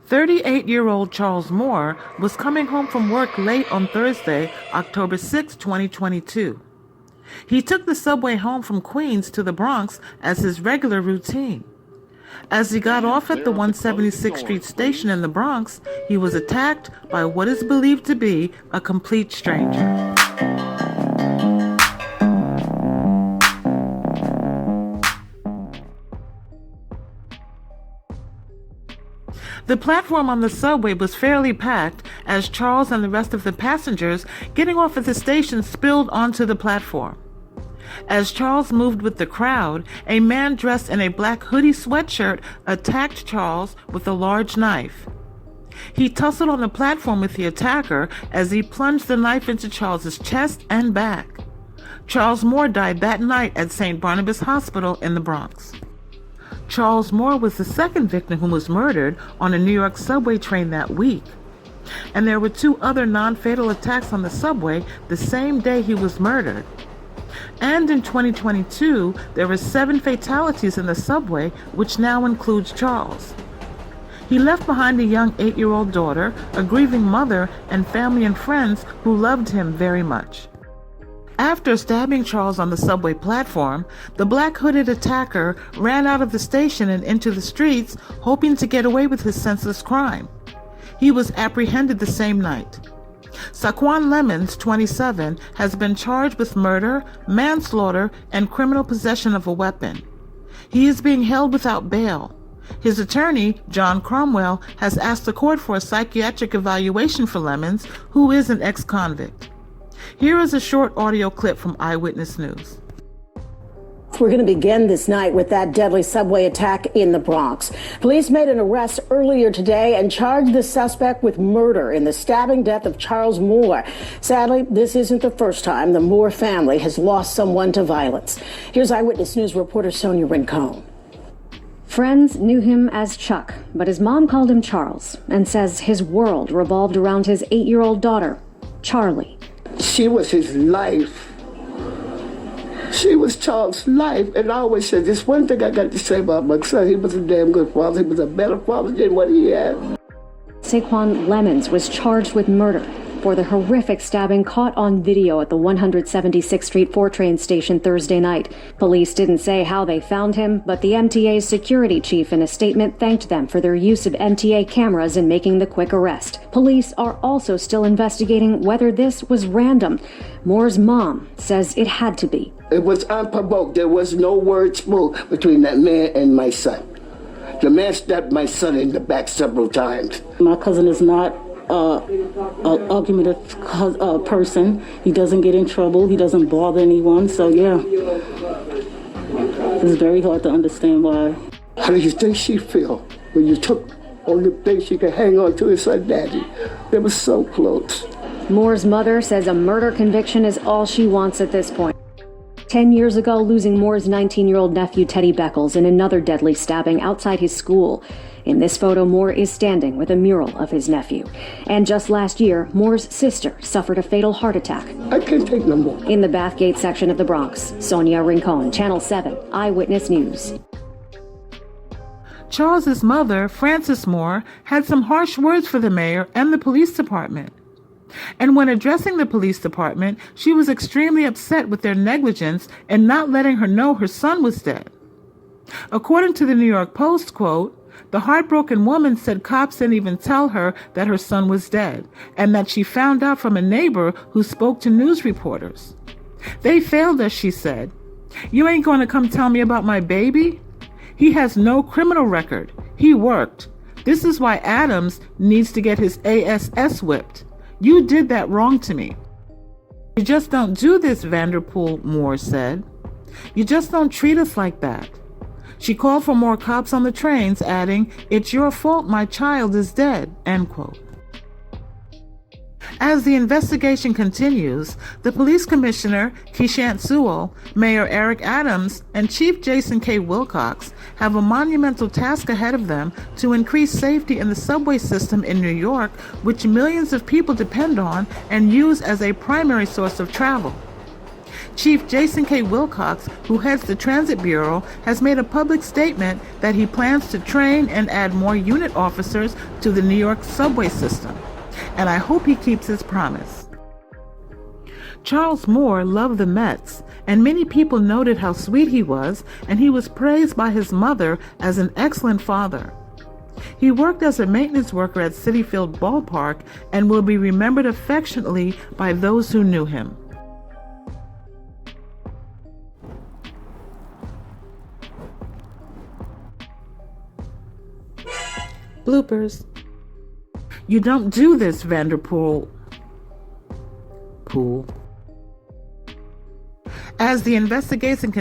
38-year-old Charles Moore was coming home from work late on Thursday, October 6, 2022. He took the subway home from Queens to the Bronx as his regular routine. As he got off at the 176th Street station in the Bronx, he was attacked by what is believed to be a complete stranger. The platform on the subway was fairly packed as Charles and the rest of the passengers getting off at the station spilled onto the platform. As Charles moved with the crowd, a man dressed in a black hoodie sweatshirt attacked Charles with a large knife. He tussled on the platform with the attacker as he plunged the knife into Charles's chest and back. Charles Moore died that night at St. Barnabas Hospital in the Bronx. Charles Moore was the second victim who was murdered on a New York subway train that week. And there were two other non-fatal attacks on the subway the same day he was murdered. And in 2022, there were 7 fatalities in the subway, which now includes Charles. He left behind a young 8-year-old daughter, a grieving mother, and family and friends who loved him very much. After stabbing Charles on the subway platform, the black hooded attacker ran out of the station and into the streets, hoping to get away with his senseless crime. He was apprehended the same night. Saquon Lemons, 27, has been charged with murder, manslaughter, and criminal possession of a weapon. He is being held without bail. His attorney, John Cromwell, has asked the court for a psychiatric evaluation for Lemons, who is an ex-convict. Here is a short audio clip from Eyewitness News. We're going to begin this night with that deadly subway attack in the Bronx. Police made an arrest earlier today and charged the suspect with murder in the stabbing death of Charles Moore. Sadly, this isn't the first time the Moore family has lost someone to violence. Here's Eyewitness News reporter Sonia Rincon. Friends knew him as Chuck, but his mom called him Charles and says his world revolved around his 8-year-old daughter, Charley. She was his life. She was Charles' life, and I always said, this one thing I got to say about my son, he was a damn good father. He was a better father than what he had. Saquon Lemons was charged with murder for the horrific stabbing caught on video at the 176th Street 4 train station Thursday night. Police didn't say how they found him, but the MTA's security chief in a statement thanked them for their use of MTA cameras in making the quick arrest. Police are also still investigating whether this was random. Moore's mom says it had to be. It was unprovoked. There was no word spoken between that man and my son. The man stabbed my son in the back several times. My cousin is not an argumentative person. He doesn't get in trouble. He doesn't bother anyone. So, yeah, it's very hard to understand why. How do you think she feel when you took all the things she could hang on to his son, Daddy? They were so close. Moore's mother says a murder conviction is all she wants at this point. 10 years ago, losing Moore's 19-year-old nephew, Teddy Beckles, in another deadly stabbing outside his school. In this photo, Moore is standing with a mural of his nephew. And just last year, Moore's sister suffered a fatal heart attack. I can't take no more. In the Bathgate section of the Bronx, Sonia Rincon, Channel 7, Eyewitness News. Charles's mother, Frances Moore, had some harsh words for the mayor and the police department. And when addressing the police department, she was extremely upset with their negligence in not letting her know her son was dead. According to the New York Post, quote, the heartbroken woman said cops didn't even tell her that her son was dead, and that she found out from a neighbor who spoke to news reporters. They failed us, she said. You ain't going to come tell me about my baby? He has no criminal record. He worked. This is why Adams needs to get his ASS whipped. You did that wrong to me. You just don't do this, Vanderpool Moore said. You just don't treat us like that. She called for more cops on the trains, adding, it's your fault my child is dead, end quote. As the investigation continues, the police commissioner, Keishant Sewell, Mayor Eric Adams, and Chief Jason K. Wilcox have a monumental task ahead of them to increase safety in the subway system in New York, which millions of people depend on and use as a primary source of travel. Chief Jason K. Wilcox, who heads the Transit Bureau, has made a public statement that he plans to train and add more unit officers to the New York subway system. And I hope he keeps his promise. Charles Moore loved the Mets, and many people noted how sweet he was, and he was praised by his mother as an excellent father. He worked as a maintenance worker at Citi Field Ballpark and will be remembered affectionately by those who knew him. Bloopers. You don't do this, Vanderpool. Pool. As the investigation